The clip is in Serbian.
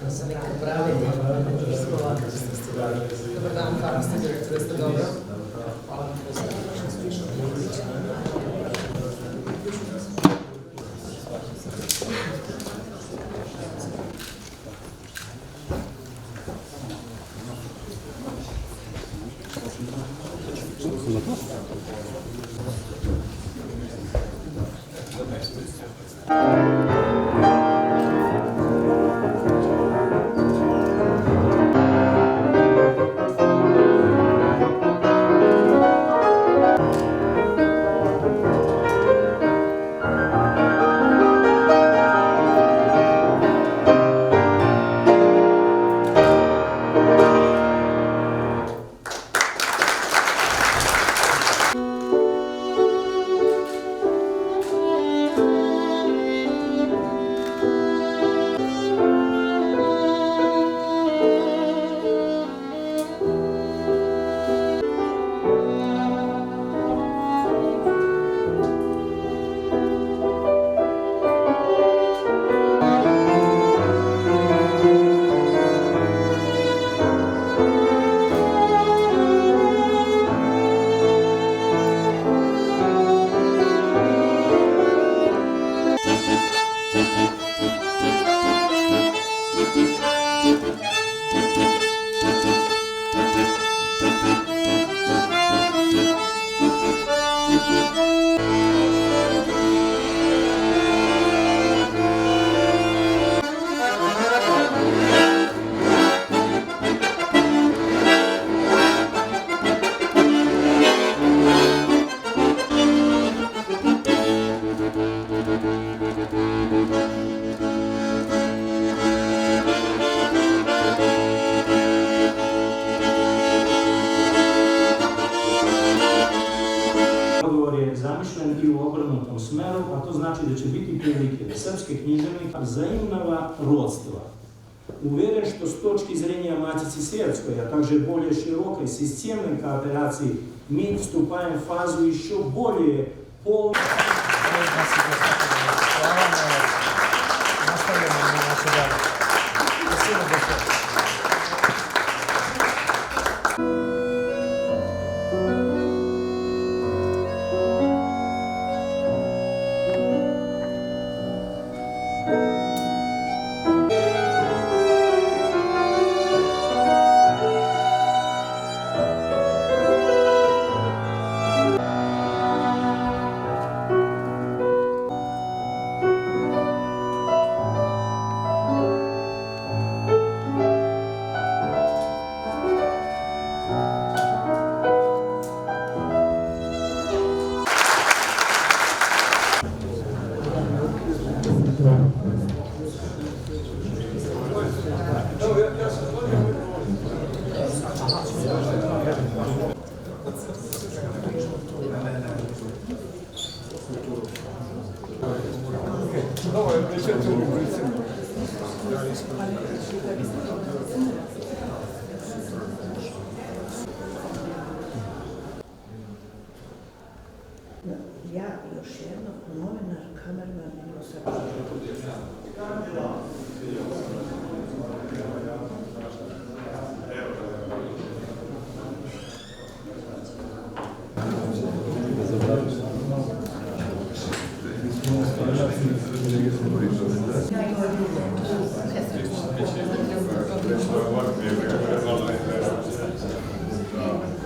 Da se nekad branite. Dobar dan, kako ste direktore, ste dobro? Hvala vam pozivu. Zamišljen i u obrnutom smeru, a to znači da će biti prilike da srpske književnike zaimnava родства. Уверен, что с точки зрения Матицы Светской, а также более широкой системной кооперации, мы вступаем в фазу еще более полной. Ja još jedno, novinar, kamerman i nosač. Thank you.